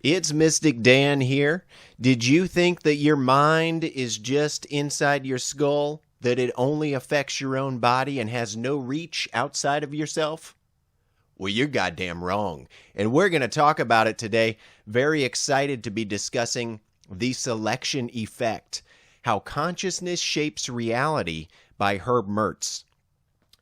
It's Mystic Dan here. Did you think that your mind is just inside your skull, that it only affects your own body and has no reach outside of yourself? Well, you're goddamn wrong. And we're going to talk about it today. Very excited to be discussing the selection effect, how consciousness shapes reality by Herb Mertz.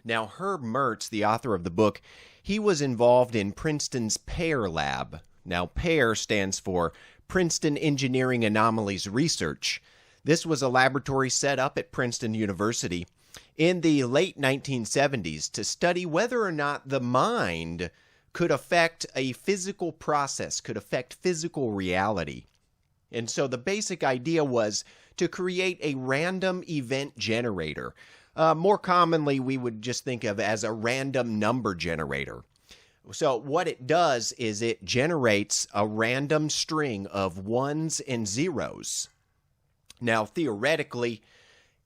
Now, Herb Mertz, the author of the book, he was involved in Princeton's PAIR lab. Now, PAIR stands for Princeton Engineering Anomalies Research. This was a laboratory set up at Princeton University in the late 1970s to study whether or not the mind could affect a physical process, could affect physical reality. And so the basic idea was to create a random event generator. More commonly, we would just think of as a random number generator. So what it does is it generates a random string of ones and zeros. Now, theoretically,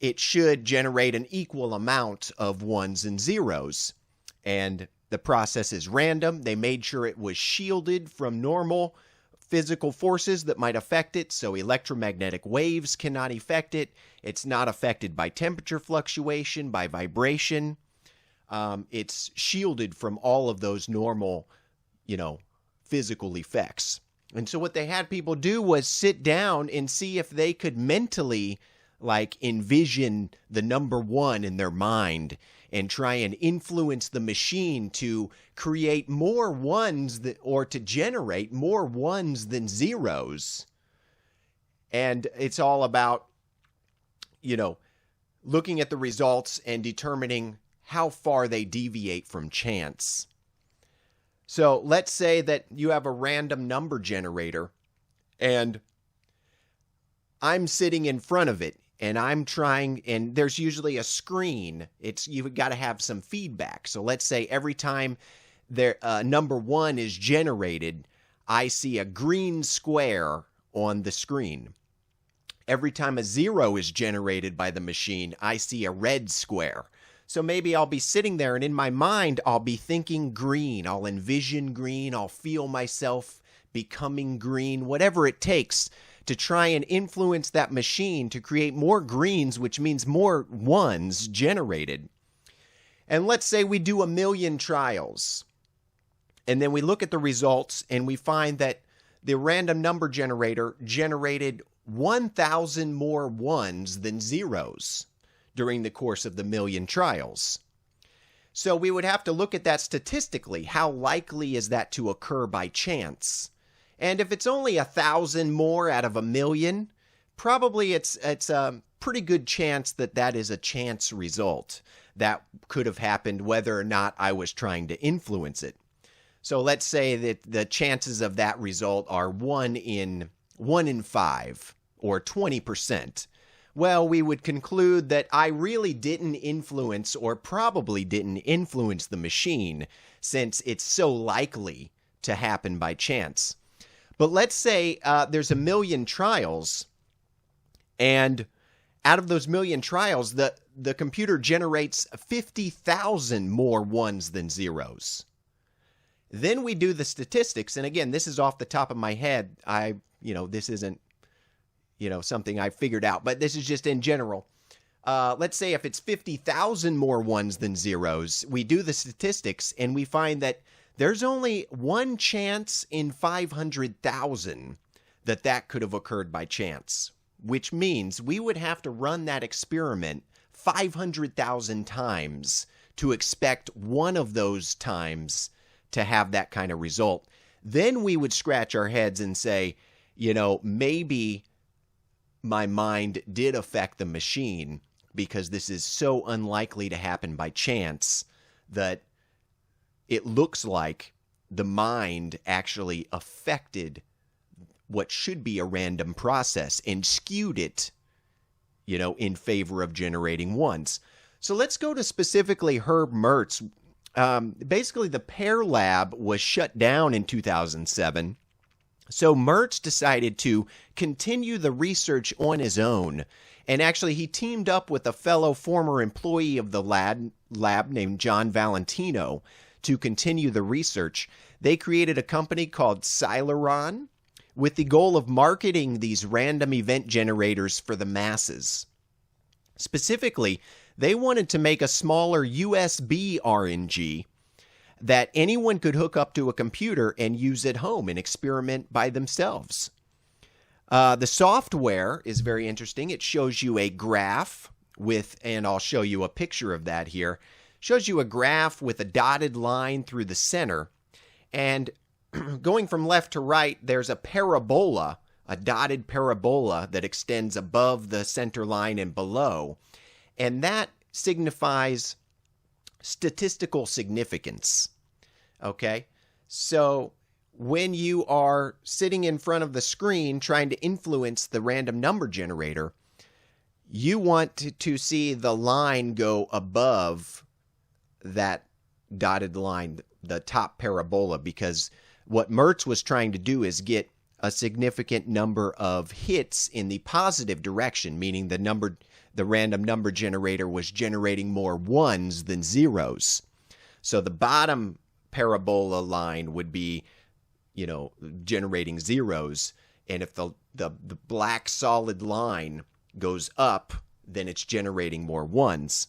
it should generate an equal amount of ones and zeros. And the process is random. They made sure it was shielded from normal physical forces that might affect it, so electromagnetic waves cannot affect it. It's not affected by temperature fluctuation, by vibration. It's shielded from all of those normal, physical effects. And so what they had people do was sit down and see if they could mentally, envision the number one in their mind and try and influence the machine to create more ones or to generate more ones than zeros. And it's all about, looking at the results and determining how far they deviate from chance. So let's say that you have a random number generator and I'm sitting in front of it and I'm trying, and there's usually a screen. You've got to have some feedback. So let's say every time number one is generated, I see a green square on the screen. Every time a zero is generated by the machine, I see a red square. So maybe I'll be sitting there and in my mind, I'll be thinking green. I'll envision green. I'll feel myself becoming green, whatever it takes to try and influence that machine to create more greens, which means more ones generated. And let's say we do 1 million trials. And then we look at the results and we find that the random number generator generated 1,000 more ones than zeros during the course of the 1 million trials. So we would have to look at that statistically. How likely is that to occur by chance? And if it's only 1,000 more out of 1 million, probably it's a pretty good chance that is a chance result. That could have happened whether or not I was trying to influence it. So let's say that the chances of that result are 1 in 5 or 20%. Well, we would conclude that I really didn't influence or probably didn't influence the machine since it's so likely to happen by chance. But let's say there's 1 million trials, and out of those 1 million trials, the computer generates 50,000 more ones than zeros. Then we do the statistics, and again, this is off the top of my head. This isn't something I figured out, but this is just in general. Let's say if it's 50,000 more ones than zeros, we do the statistics and we find that there's only one chance in 500,000 that could have occurred by chance, which means we would have to run that experiment 500,000 times to expect one of those times to have that kind of result. Then we would scratch our heads and say, maybe my mind did affect the machine because this is so unlikely to happen by chance that it looks like the mind actually affected what should be a random process and skewed it, in favor of generating ones. So let's go to specifically Herb Mertz. Basically, the PAIR lab was shut down in 2007. So Mertz decided to continue the research on his own. And actually, he teamed up with a fellow former employee of the lab named John Valentino to continue the research. They created a company called Celeron, with the goal of marketing these random event generators for the masses. Specifically, they wanted to make a smaller USB RNG that anyone could hook up to a computer and use at home and experiment by themselves. The software is very interesting. It shows you a graph with, and I'll show you a picture of that here, shows you a graph with a dotted line through the center. And going from left to right, there's a parabola, a dotted parabola that extends above the center line and below. And that signifies statistical significance. Okay? So when you are sitting in front of the screen trying to influence the random number generator, you want to see the line go above that dotted line, the top parabola, because what Mertz was trying to do is get a significant number of hits in the positive direction, meaning the random number generator was generating more ones than zeros. So the bottom parabola line would be, generating zeros, and if the black solid line goes up, then it's generating more ones.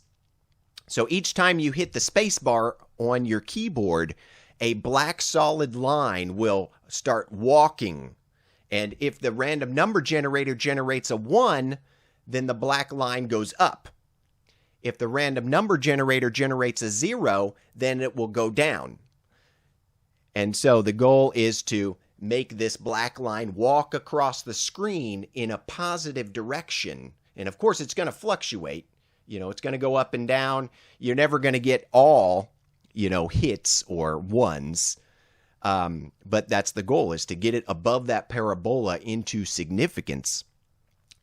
So each time you hit the space bar on your keyboard, a black solid line will start walking. And if the random number generator generates a 1, then the black line goes up. If the random number generator generates a 0, then it will go down. And so the goal is to make this black line walk across the screen in a positive direction. And of course, it's going to fluctuate. It's going to go up and down. You're never going to get all, hits or ones. But that's the goal, is to get it above that parabola into significance.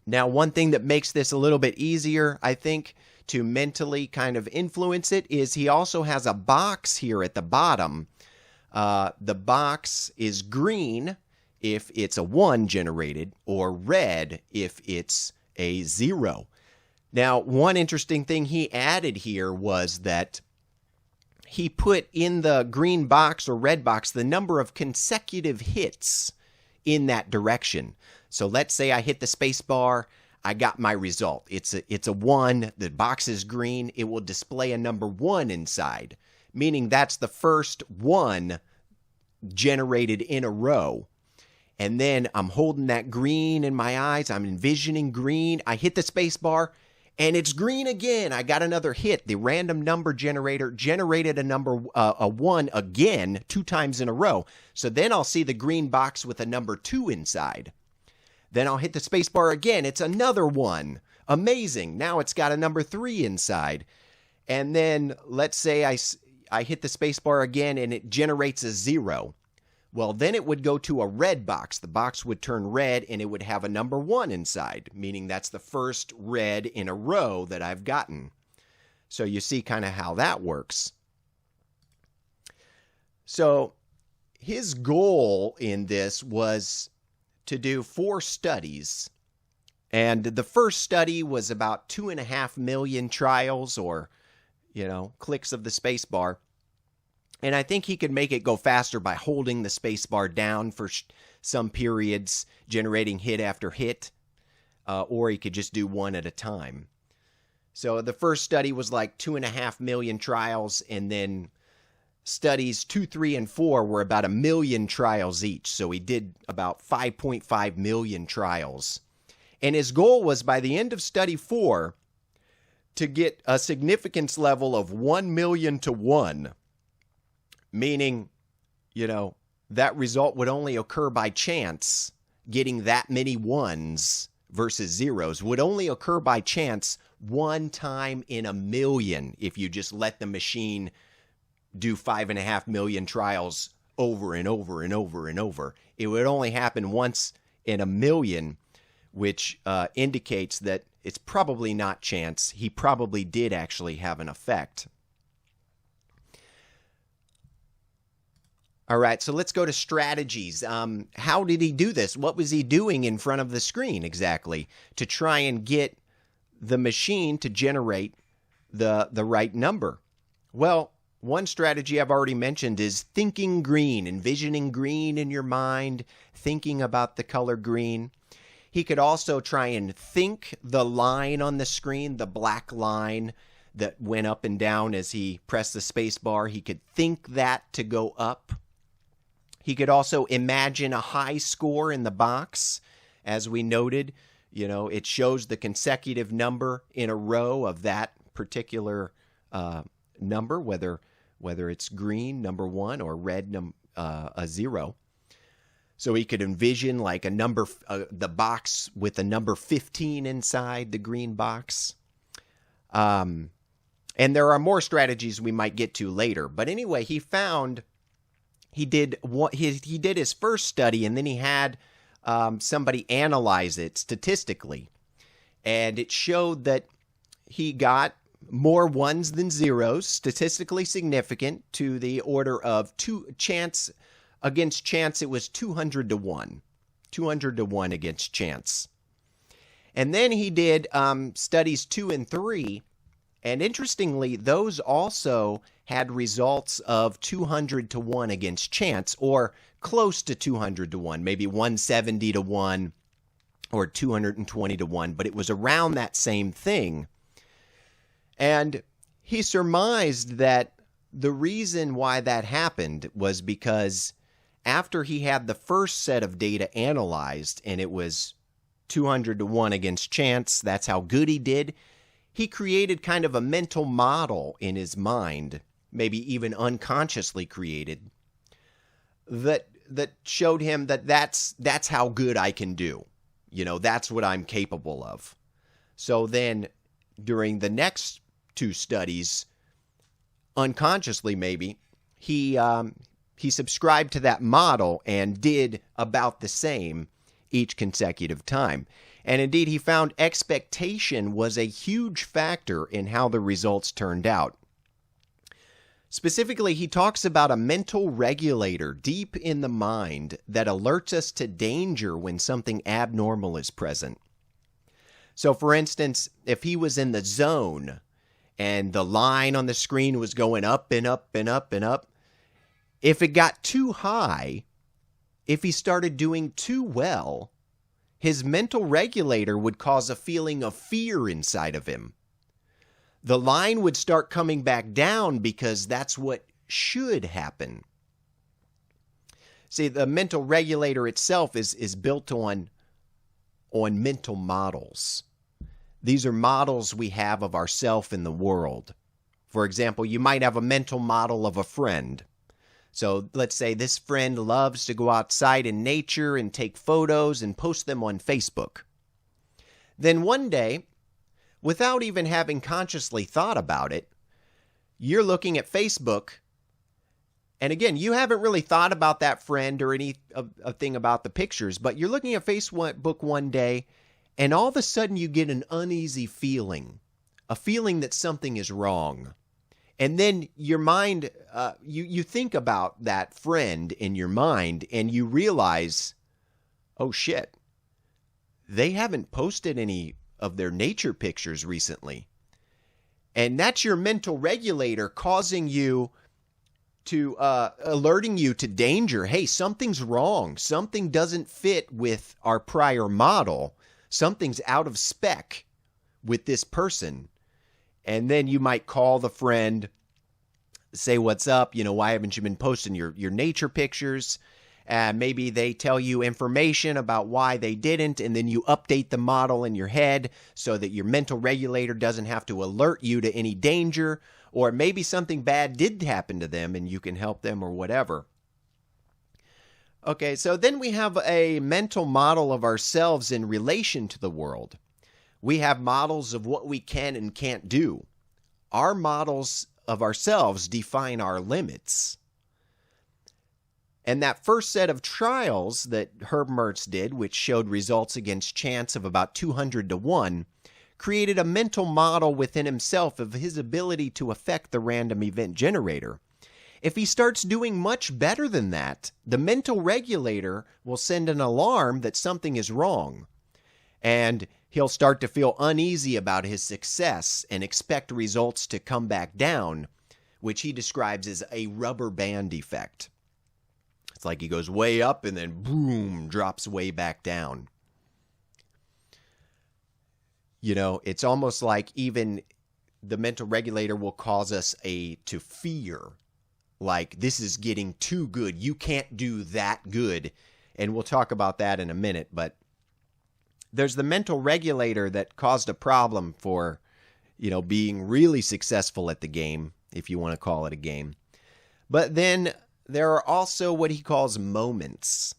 Now, one thing that makes this a little bit easier, I think, to mentally kind of influence it is he also has a box here at the bottom. The box is green if it's a 1 generated, or red if it's a 0. Now, one interesting thing he added here was that he put in the green box or red box the number of consecutive hits in that direction. So let's say I hit the space bar, I got my result. It's a 1, the box is green, it will display a number 1 inside, meaning that's the first 1 generated in a row. And then I'm holding that green in my eyes, I'm envisioning green, I hit the space bar, and it's green again. I got another hit. The random number generator generated a 1 again 2 times in a row. So then I'll see the green box with a number 2 inside. Then I'll hit the space bar again. It's another 1. Amazing. Now it's got a number 3 inside. And then let's say I hit the space bar again and it generates a 0. Well, then it would go to a red box. The box would turn red and it would have a number 1 inside, meaning that's the first red in a row that I've gotten. So you see kind of how that works. So his goal in this was to do 4 studies. And the first study was about 2.5 million trials or, clicks of the space bar. And I think he could make it go faster by holding the space bar down for some periods, generating hit after hit, or he could just do 1 at a time. So the first study was like 2.5 million trials, and then studies 2, 3, and 4 were about 1 million trials each. So he did about 5.5 million trials. And his goal was by the end of study 4 to get a significance level of 1 million to 1. Meaning, that result would only occur by chance. Getting that many 1s versus 0s would only occur by chance 1 time in 1 million if you just let the machine do 5.5 million trials over and over and over and over. It would only happen once in 1 million, which indicates that it's probably not chance. He probably did actually have an effect. All right, so let's go to strategies. How did he do this? What was he doing in front of the screen exactly to try and get the machine to generate the right number? Well, one strategy I've already mentioned is thinking green, envisioning green in your mind, thinking about the color green. He could also try and think the line on the screen, the black line that went up and down as he pressed the space bar. He could think that to go up. He could also imagine a high score in the box. As we noted, it shows the consecutive number in a row of that particular number, whether it's green, number 1, or red, a 0. So he could envision like a number, the box with a number 15 inside the green box. And there are more strategies we might get to later. But anyway, he did his first study, and then he had somebody analyze it statistically. And it showed that he got more ones than zeros, statistically significant, to the order of chance. Against chance, it was 200 to 1. 200 to 1 against chance. And then he did studies 2 and 3. And interestingly, those also had results of 200 to 1 against chance, or close to 200 to 1, maybe 170 to 1 or 220 to 1. But it was around that same thing. And he surmised that the reason why that happened was because after he had the first set of data analyzed, and it was 200 to 1 against chance, that's how good he did, he created kind of a mental model in his mind, maybe even unconsciously created, that showed him that's how good I can do. That's what I'm capable of. So then during the next 2 studies, unconsciously maybe, he subscribed to that model and did about the same each consecutive time. And indeed, he found expectation was a huge factor in how the results turned out. Specifically, he talks about a mental regulator deep in the mind that alerts us to danger when something abnormal is present. So, for instance, if he was in the zone and the line on the screen was going up and up and up and up, if it got too high, if he started doing too well, his mental regulator would cause a feeling of fear inside of him. The line would start coming back down because that's what should happen. See, the mental regulator itself is built on mental models. These are models we have of ourselves in the world. For example, you might have a mental model of a friend. So let's say this friend loves to go outside in nature and take photos and post them on Facebook. Then one day, without even having consciously thought about it, you're looking at Facebook. And again, you haven't really thought about that friend or any thing about the pictures, but you're looking at Facebook one day, and all of a sudden you get an uneasy feeling, a feeling that something is wrong. And then your mind, you think about that friend in your mind, and you realize, oh shit, they haven't posted any of their nature pictures recently. And that's your mental regulator causing you to, alerting you to danger. Hey, something's wrong. Something doesn't fit with our prior model. Something's out of spec with this person. And then you might call the friend, say, what's up? Why haven't you been posting your nature pictures? Maybe they tell you information about why they didn't, and then you update the model in your head so that your mental regulator doesn't have to alert you to any danger, or maybe something bad did happen to them and you can help them or whatever. Okay, so then we have a mental model of ourselves in relation to the world. We have models of what we can and can't do. Our models of ourselves define our limits. And that first set of trials that Herb Mertz did, which showed results against chance of about 200 to 1, created a mental model within himself of his ability to affect the random event generator. If he starts doing much better than that, the mental regulator will send an alarm that something is wrong. And he'll start to feel uneasy about his success and expect results to come back down, which he describes as a rubber band effect. It's like he goes way up and then boom, drops way back down. You know, it's almost like even the mental regulator will cause us to fear. Like, this is getting too good. You can't do that good. And we'll talk about that in a minute. But there's the mental regulator that caused a problem for, you know, being really successful at the game, if you want to call it a game. But then there are also what he calls moments.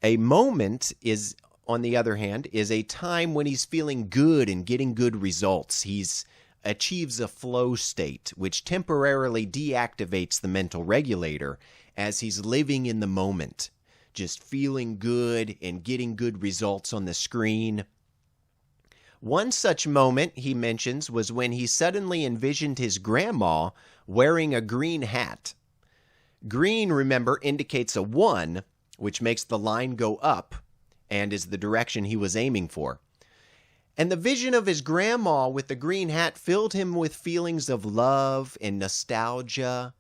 A moment is, on the other hand, is a time when he's feeling good and getting good results. He's achieves a flow state, which temporarily deactivates the mental regulator as he's living in the moment, just feeling good and getting good results on the screen. One such moment he mentions was when he suddenly envisioned his grandma wearing a green hat. Green, remember, indicates a 1, which makes the line go up and is the direction he was aiming for. And the vision of his grandma with the green hat filled him with feelings of love and nostalgia,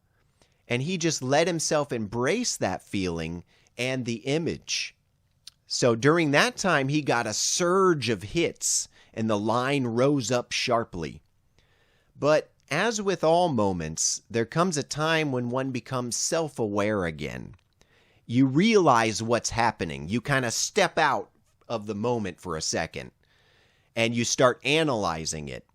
and he just let himself embrace that feeling and the image. So during that time, he got a surge of hits, and the line rose up sharply. But as with all moments, there comes a time when one becomes self-aware again. You realize what's happening. You kind of step out of the moment for a second, and you start analyzing it.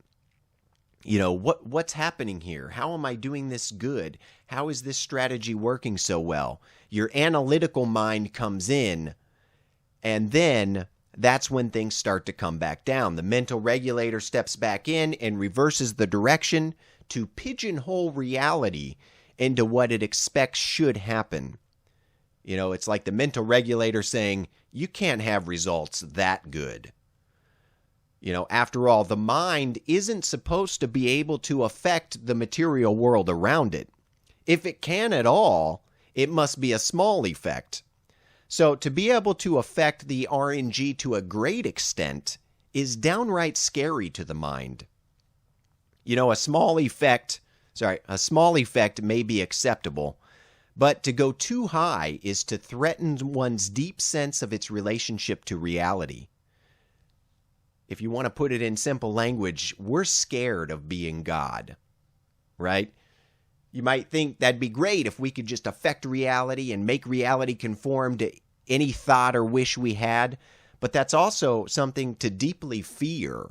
You know, what's happening here? How am I doing this good? How is this strategy working so well? Your analytical mind comes in, and then that's when things start to come back down. The mental regulator steps back in and reverses the direction to pigeonhole reality into what it expects should happen. You know, it's like the mental regulator saying, you can't have results that good. You know, after all, the mind isn't supposed to be able to affect the material world around it. If it can at all, it must be a small effect. So to be able to affect the RNG to a great extent is downright scary to the mind. You know, a small effect may be acceptable, but to go too high is to threaten one's deep sense of its relationship to reality. If you want to put it in simple language, we're scared of being God, right? You might think that'd be great if we could just affect reality and make reality conform to any thought or wish we had, but that's also something to deeply fear.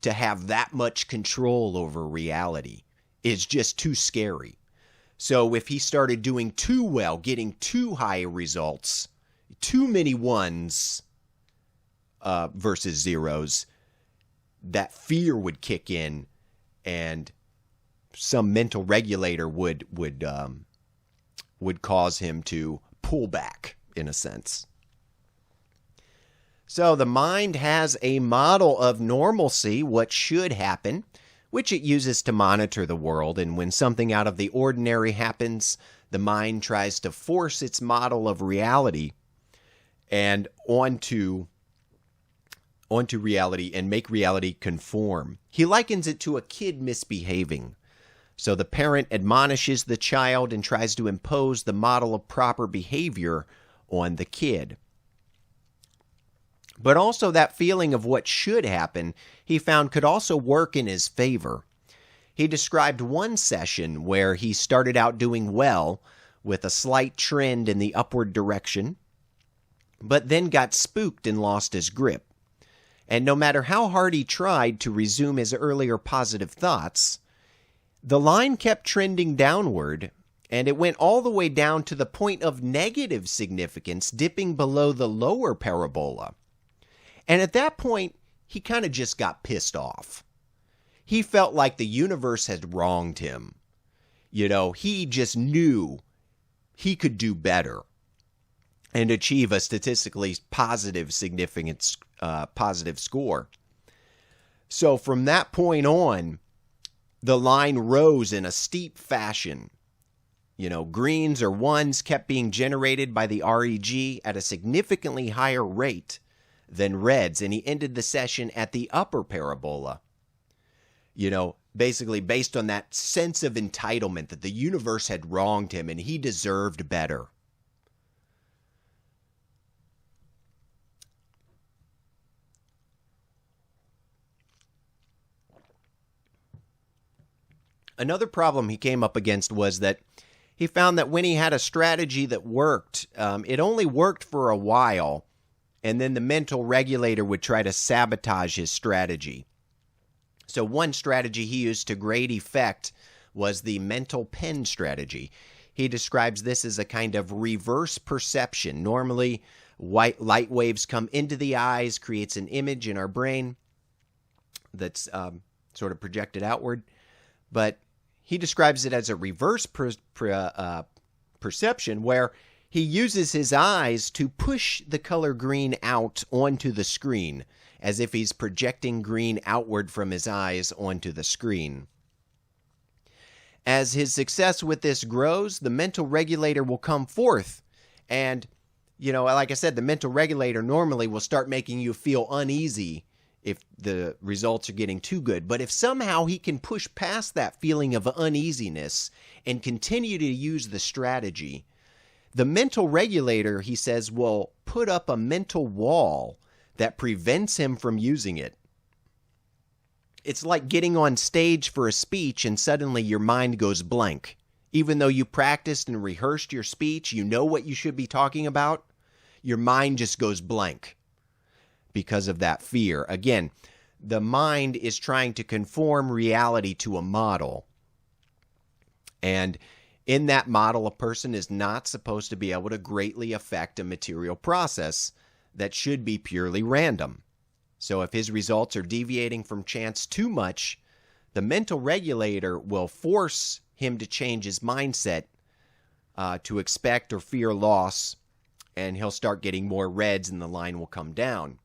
To have that much control over reality is just too scary. So if he started doing too well, getting too high results, too many ones versus zeros, that fear would kick in, and some mental regulator would cause him to pull back, in a sense. So the mind has a model of normalcy, what should happen, which it uses to monitor the world. And when something out of the ordinary happens, the mind tries to force its model of reality and onto reality and make reality conform. He likens it to a kid misbehaving. So the parent admonishes the child and tries to impose the model of proper behavior on the kid. But also that feeling of what should happen, he found could also work in his favor. He described one session where he started out doing well with a slight trend in the upward direction, but then got spooked and lost his grip. And no matter how hard he tried to resume his earlier positive thoughts, the line kept trending downward, and it went all the way down to the point of negative significance, dipping below the lower parabola. And at that point, he kind of just got pissed off. He felt like the universe had wronged him. You know, he just knew he could do better and achieve a statistically positive significance, positive score. So from that point on, the line rose in a steep fashion. You know, greens or ones kept being generated by the REG at a significantly higher rate than reds, and he ended the session at the upper parabola. You know, basically based on that sense of entitlement that the universe had wronged him and he deserved better. Another problem he came up against was that he found that when he had a strategy that worked, it only worked for a while, and then the mental regulator would try to sabotage his strategy. So one strategy he used to great effect was the mental pen strategy. He describes this as a kind of reverse perception. Normally, white light waves come into the eyes, creates an image in our brain that's sort of projected outward. But he describes it as a reverse perception where he uses his eyes to push the color green out onto the screen, as if he's projecting green outward from his eyes onto the screen. As his success with this grows, the mental regulator will come forth. And, like I said, the mental regulator normally will start making you feel uneasy if the results are getting too good. But if somehow he can push past that feeling of uneasiness and continue to use the strategy, the mental regulator, he says, will put up a mental wall that prevents him from using it. It's like getting on stage for a speech and suddenly your mind goes blank. Even though you practiced and rehearsed your speech, you know what you should be talking about, your mind just goes blank because of that fear. Again, the mind is trying to conform reality to a model. And in that model, a person is not supposed to be able to greatly affect a material process that should be purely random. So if his results are deviating from chance too much, the mental regulator will force him to change his mindset to expect or fear loss, and he'll start getting more reds and the line will come down.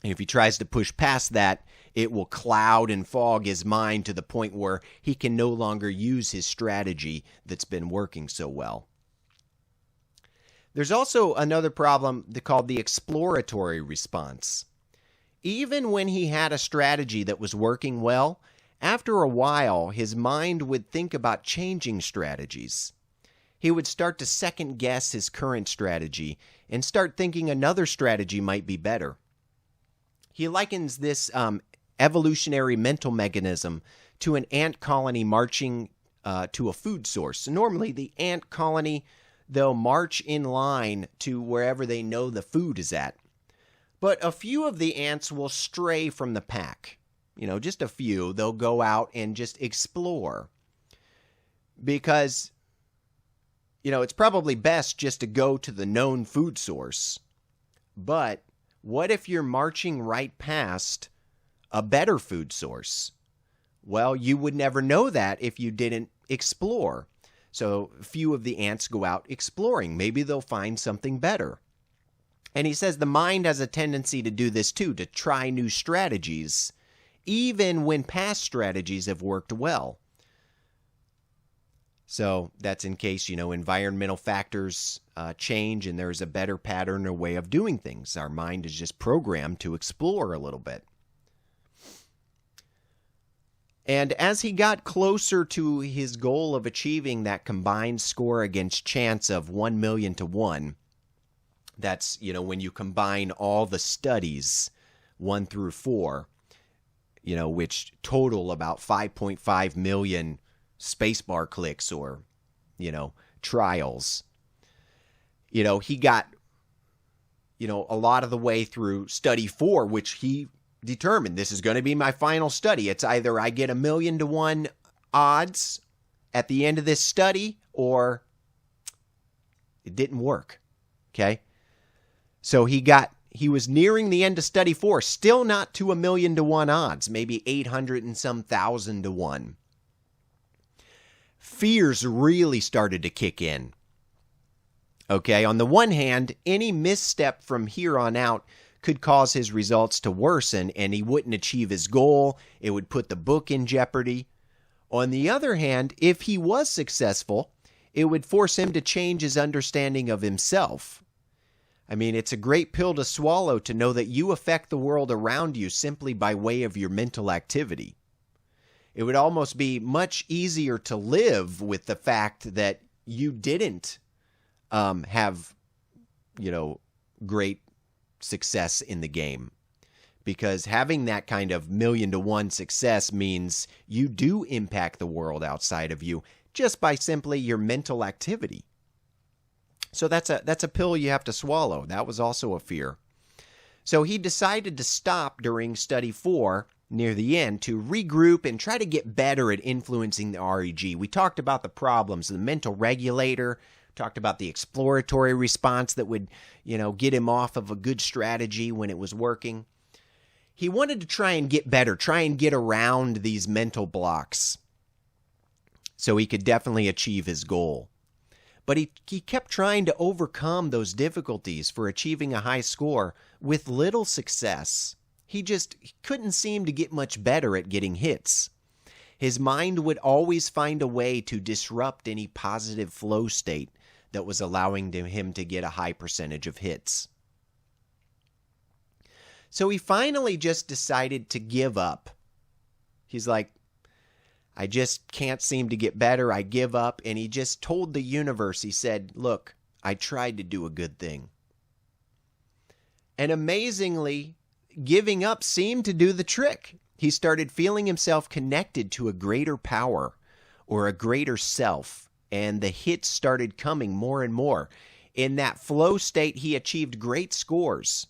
And if he tries to push past that, it will cloud and fog his mind to the point where he can no longer use his strategy that's been working so well. There's also another problem called the exploratory response. Even when he had a strategy that was working well, after a while, his mind would think about changing strategies. He would start to second guess his current strategy and start thinking another strategy might be better. He likens this evolutionary mental mechanism to an ant colony marching to a food source. So normally, the ant colony, they'll march in line to wherever they know the food is at. But a few of the ants will stray from the pack. Just a few. They'll go out and just explore. Because, it's probably best just to go to the known food source. But what if you're marching right past a better food source? Well, you would never know that if you didn't explore. So a few of the ants go out exploring. Maybe they'll find something better. And he says the mind has a tendency to do this too, to try new strategies, even when past strategies have worked well. So that's in case, environmental factors change and there's a better pattern or way of doing things. Our mind is just programmed to explore a little bit. And as he got closer to his goal of achieving that combined score against chance of 1 million to 1, that's, when you combine all the studies, 1 through 4, which total about 5.5 million spacebar clicks or, trials. He got, a lot of the way through study 4, which he determined this is going to be my final study. It's either I get 1 million to 1 odds at the end of this study or it didn't work. Okay. So he was nearing the end of study 4, still not to 1 million to 1 odds, maybe 800 and some thousand to 1. Fears really started to kick in. Okay, on the one hand, any misstep from here on out could cause his results to worsen and he wouldn't achieve his goal. It would put the book in jeopardy. On the other hand, if he was successful, it would force him to change his understanding of himself. I mean, it's a great pill to swallow to know that you affect the world around you simply by way of your mental activity. It would almost be much easier to live with the fact that you didn't have, great success in the game. Because having that kind of 1,000,000-to-1 success means you do impact the world outside of you just by simply your mental activity. So that's a pill you have to swallow. That was also a fear. So he decided to stop during study 4 near the end to regroup and try to get better at influencing the REG. We talked about the problems, the mental regulator, talked about the exploratory response that would, get him off of a good strategy when it was working. He wanted to try and get better, try and get around these mental blocks so he could definitely achieve his goal. But he kept trying to overcome those difficulties for achieving a high score with little success. He couldn't seem to get much better at getting hits. His mind would always find a way to disrupt any positive flow state that was allowing him to get a high percentage of hits. So he finally just decided to give up. He's like, I just can't seem to get better. I give up. And he just told the universe, he said, look, I tried to do a good thing. And amazingly, giving up seemed to do the trick. He started feeling himself connected to a greater power or a greater self. And the hits started coming more and more. In that flow state, he achieved great scores.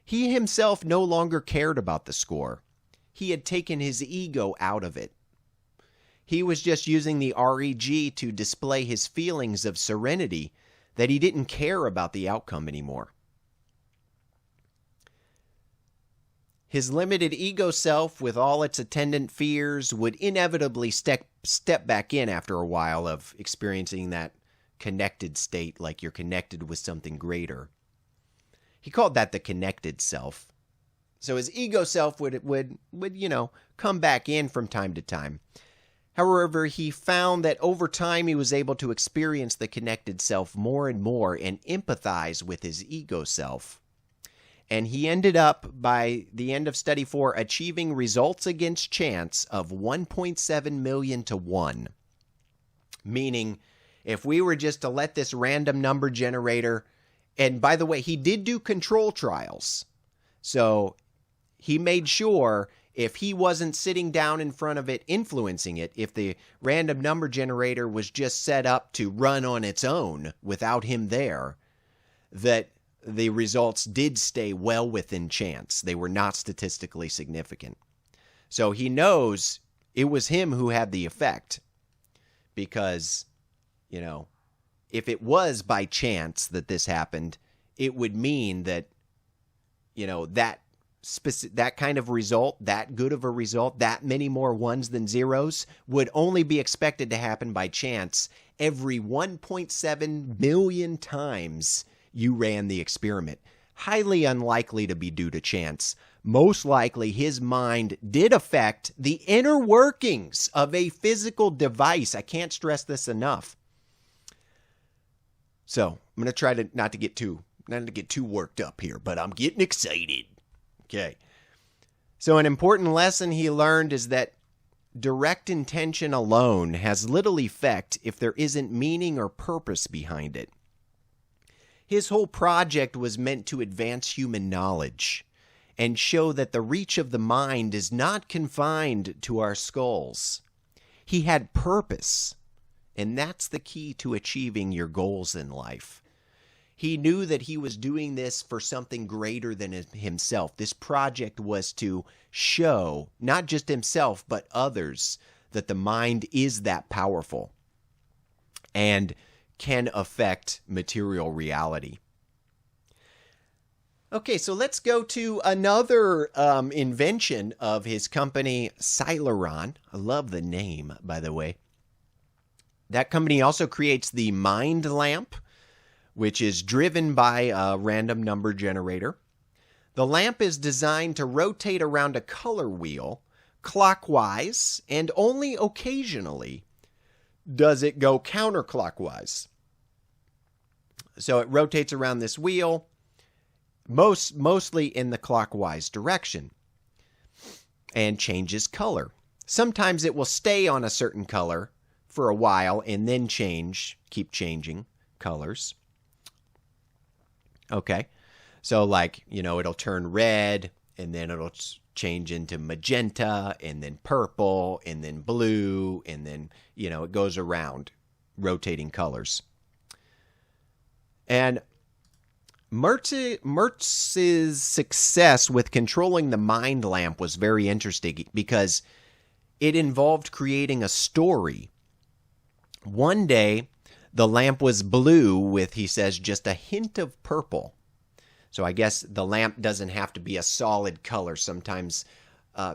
He himself no longer cared about the score. He had taken his ego out of it. He was just using the REG to display his feelings of serenity, that he didn't care about the outcome anymore. His limited ego self, with all its attendant fears, would inevitably step back in after a while of experiencing that connected state, like you're connected with something greater. He called that the connected self. So his ego self would come back in from time to time. However, he found that over time he was able to experience the connected self more and more and empathize with his ego self. And he ended up, by the end of study 4, achieving results against chance of 1.7 million to 1. Meaning, if we were just to let this random number generator, and by the way, he did do control trials. So he made sure if he wasn't sitting down in front of it influencing it, if the random number generator was just set up to run on its own without him there, that the results did stay well within chance. They were not statistically significant. So he knows it was him who had the effect. Because, if it was by chance that this happened, it would mean that, that kind of result, that good of a result, that many more ones than zeros, would only be expected to happen by chance every 1.7 million times you ran the experiment. Highly unlikely to be due to chance. Most likely his mind did affect the inner workings of a physical device. I can't stress this enough. So I'm going to try to not to get too worked up here, but I'm getting excited. Okay. So an important lesson he learned is that direct intention alone has little effect if there isn't meaning or purpose behind it. His whole project was meant to advance human knowledge and show that the reach of the mind is not confined to our skulls. He had purpose, and that's the key to achieving your goals in life. He knew that he was doing this for something greater than himself. This project was to show, not just himself, but others, that the mind is that powerful and can affect material reality. Okay, so let's go to another invention of his company, Celeron. I love the name, by the way. That company also creates the Mind Lamp, which is driven by a random number generator. The lamp is designed to rotate around a color wheel clockwise, and only occasionally does it go counterclockwise. So it rotates around this wheel, mostly in the clockwise direction, and changes color. Sometimes it will stay on a certain color for a while and then keep changing colors. Okay. So like, it'll turn red and then it'll change into magenta and then purple and then blue and then, it goes around rotating colors. And Mertz's success with controlling the mind lamp was very interesting because it involved creating a story. One day, the lamp was blue with, he says, just a hint of purple. So I guess the lamp doesn't have to be a solid color. Sometimes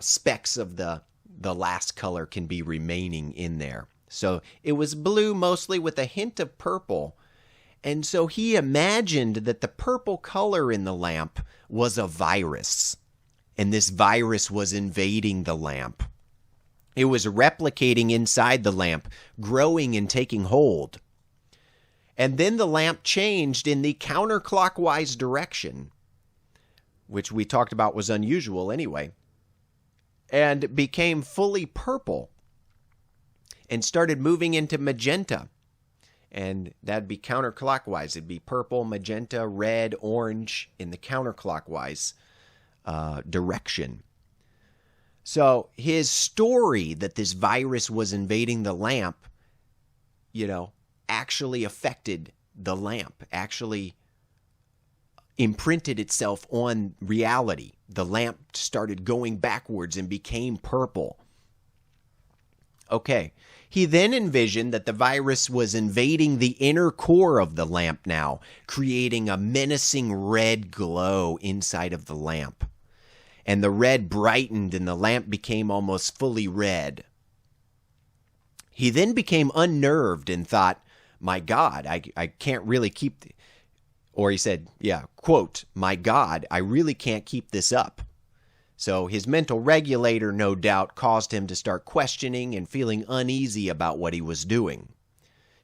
specks of the last color can be remaining in there. So it was blue mostly with a hint of purple. And so he imagined that the purple color in the lamp was a virus. And this virus was invading the lamp. It was replicating inside the lamp, growing and taking hold. And then the lamp changed in the counterclockwise direction, which we talked about was unusual anyway, and became fully purple and started moving into magenta. And that'd be counterclockwise. It'd be purple, magenta, red, orange in the counterclockwise direction. So his story that this virus was invading the lamp, actually affected the lamp, actually imprinted itself on reality. The lamp started going backwards and became purple. Okay. He then envisioned that the virus was invading the inner core of the lamp now, creating a menacing red glow inside of the lamp. And the red brightened and the lamp became almost fully red. He then became unnerved and thought, my God, I can't really keep... Or he said, quote, my God, I really can't keep this up. So his mental regulator, no doubt, caused him to start questioning and feeling uneasy about what he was doing.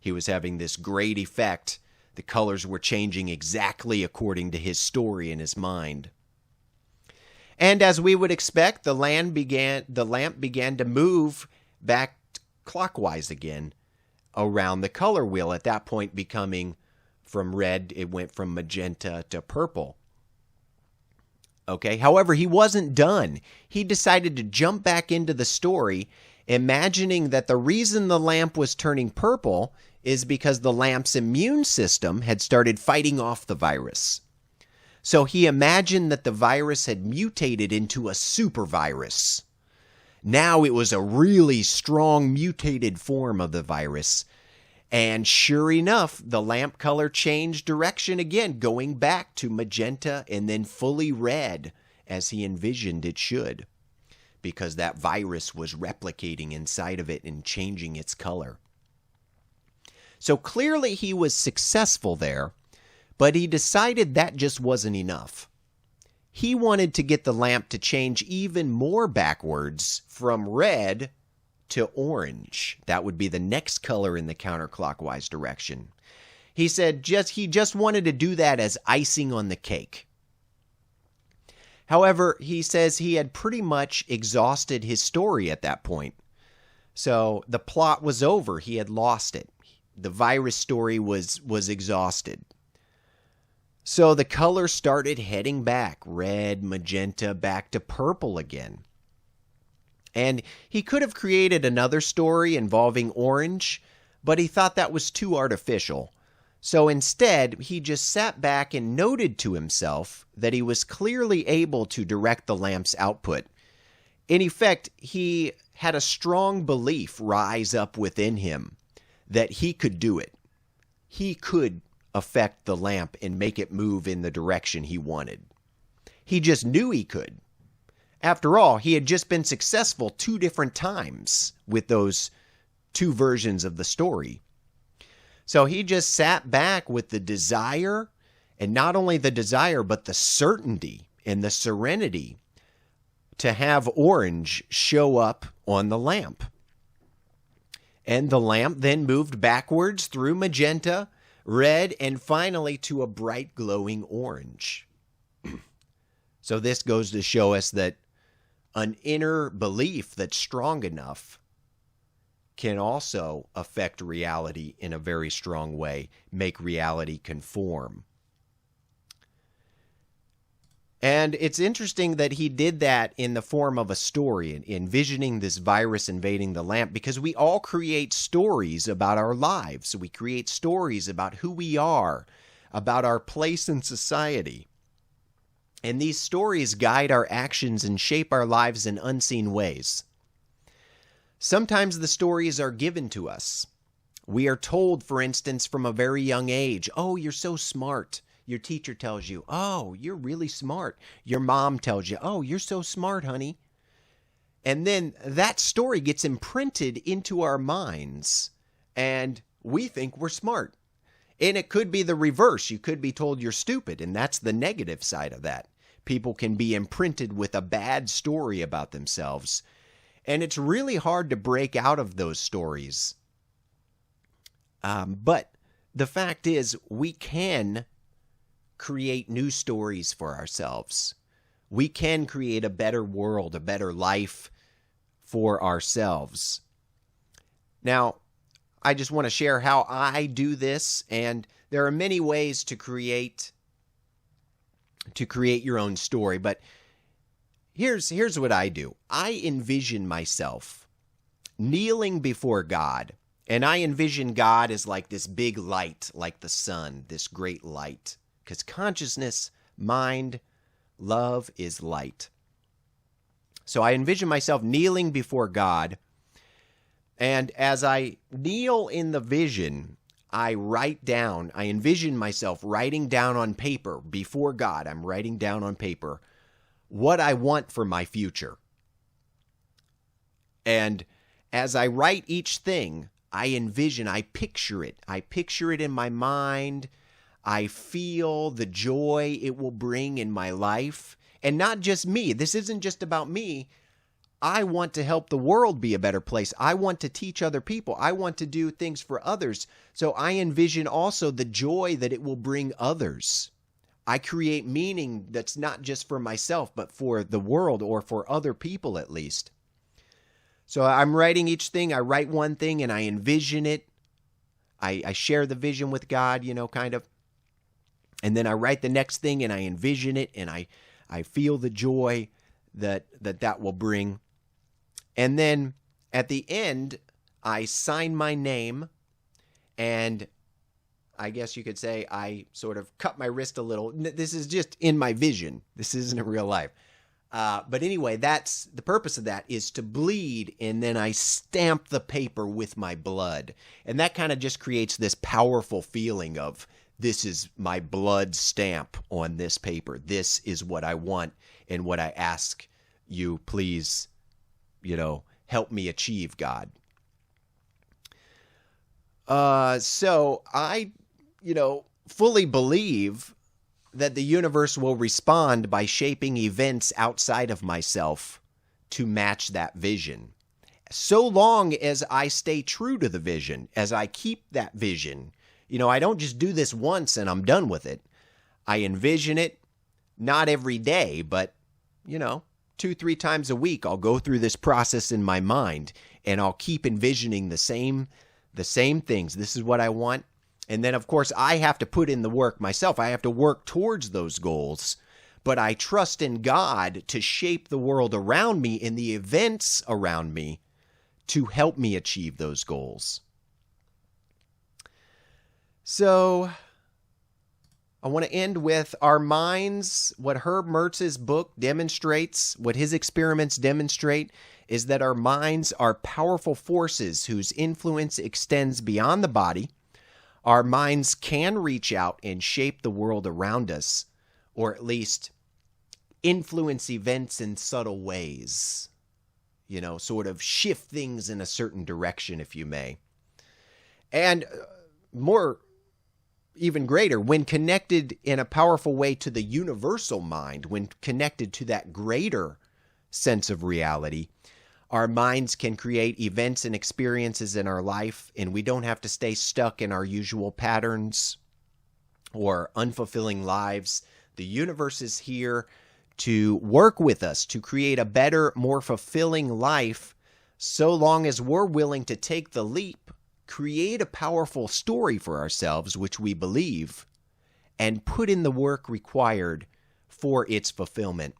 He was having this great effect. The colors were changing exactly according to his story in his mind. And as we would expect, the lamp began to move back clockwise again around the color wheel, at that point becoming from red, it went from magenta to purple. Okay, however, he wasn't done. He decided to jump back into the story, imagining that the reason the lamp was turning purple is because the lamp's immune system had started fighting off the virus. So he imagined that the virus had mutated into a super virus. Now it was a really strong mutated form of the virus. And sure enough, the lamp color changed direction again, going back to magenta and then fully red, as he envisioned it should, because that virus was replicating inside of it and changing its color. So clearly he was successful there, but he decided that just wasn't enough. He wanted to get the lamp to change even more backwards from red to orange. That would be the next color in the counterclockwise direction. He said he just wanted to do that as icing on the cake. However, he says he had pretty much exhausted his story at that point. So the plot was over. He had lost it. The virus story was exhausted. So the color started heading back, red, magenta, back to purple again. And he could have created another story involving orange, but he thought that was too artificial. So instead, he just sat back and noted to himself that he was clearly able to direct the lamp's output. In effect, he had a strong belief rise up within him that he could do it. He could affect the lamp and make it move in the direction he wanted. He just knew he could. After all, he had just been successful 2 different times with those 2 versions of the story. So he just sat back with the desire, and not only the desire, but the certainty and the serenity to have orange show up on the lamp. And the lamp then moved backwards through magenta, red, and finally to a bright glowing orange. So this goes to show us that an inner belief that's strong enough can also affect reality in a very strong way, make reality conform. And it's interesting that he did that in the form of a story, envisioning this virus invading the lamp, because we all create stories about our lives. We create stories about who we are, about our place in society. And these stories guide our actions and shape our lives in unseen ways. Sometimes the stories are given to us. We are told, for instance, from a very young age, "Oh, you're so smart." Your teacher tells you, "Oh, you're really smart." Your mom tells you, "Oh, you're so smart, honey." And then that story gets imprinted into our minds, and we think we're smart. And it could be the reverse. You could be told you're stupid, and that's the negative side of that. People can be imprinted with a bad story about themselves. And it's really hard to break out of those stories. But the fact is, we can create new stories for ourselves. We can create a better world, a better life for ourselves. Now, I just want to share how I do this, and there are many ways to create your own story, but Here's what I do. I envision myself kneeling before God, and I envision God as like this big light, like the sun, this great light, because consciousness, mind, love is light. So I envision myself kneeling before God, and as I kneel in the vision, I envision myself writing down on paper before God. I'm writing down on paper what I want for my future. And as I write each thing, I picture it. I picture it in my mind. I feel the joy it will bring in my life. And not just me. This isn't just about me. I want to help the world be a better place. I want to teach other people. I want to do things for others. So I envision also the joy that it will bring others. I create meaning that's not just for myself, but for the world, or for other people at least. So I'm writing each thing. I write one thing and I envision it. I share the vision with God, kind of. And then I write the next thing and I envision it, and I feel the joy that will bring. And then at the end, I sign my name, and I guess you could say I sort of cut my wrist a little. This is just in my vision. This isn't in real life. But anyway, that's the purpose of that, is to bleed, and then I stamp the paper with my blood. And that kind of just creates this powerful feeling of, this is my blood stamp on this paper. This is what I want and what I ask you, please, help me achieve, God. So I fully believe that the universe will respond by shaping events outside of myself to match that vision. So long as I stay true to the vision, as I keep that vision. I don't just do this once and I'm done with it. I envision it, not every day, but, 2-3 times a week, I'll go through this process in my mind, and I'll keep envisioning the same things. This is what I want. And then, of course, I have to put in the work myself. I have to work towards those goals. But I trust in God to shape the world around me and the events around me to help me achieve those goals. So I want to end with our minds. What Herb Mertz's book demonstrates, what his experiments demonstrate, is that our minds are powerful forces whose influence extends beyond the body. Our minds can reach out and shape the world around us, or at least influence events in subtle ways. Sort of shift things in a certain direction, if you may. And even greater, when connected in a powerful way to the universal mind, when connected to that greater sense of reality, our minds can create events and experiences in our life, and we don't have to stay stuck in our usual patterns or unfulfilling lives. The universe is here to work with us to create a better, more fulfilling life, so long as we're willing to take the leap, create a powerful story for ourselves, which we believe, and put in the work required for its fulfillment.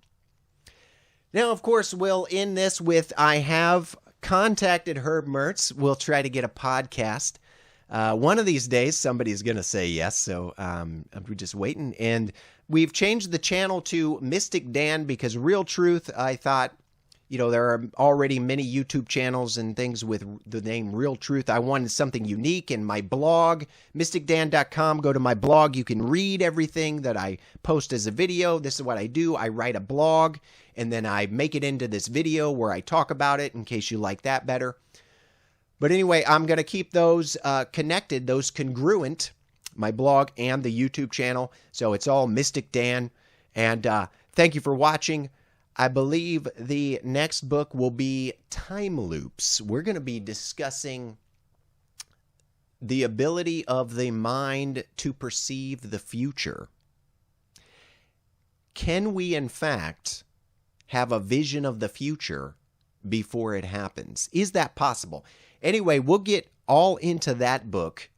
Now, of course, we'll end this with, I have contacted Herb Mertz. We'll try to get a podcast. One of these days, somebody's going to say yes, so we're just waiting. And we've changed the channel to Mystic Dan because Real Truth, I thought, there are already many YouTube channels and things with the name Real Truth. I wanted something unique in my blog, mysticdan.com. Go to my blog. You can read everything that I post as a video. This is what I do. I write a blog, and then I make it into this video where I talk about it in case you like that better. But anyway, I'm going to keep those connected, those congruent, my blog and the YouTube channel. So it's all Mystic Dan. And thank you for watching. I believe the next book will be Time Loops. We're going to be discussing the ability of the mind to perceive the future. Can we, in fact, have a vision of the future before it happens? Is that possible? Anyway, we'll get all into that book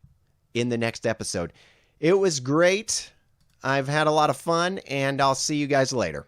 in the next episode. It was great. I've had a lot of fun, and I'll see you guys later.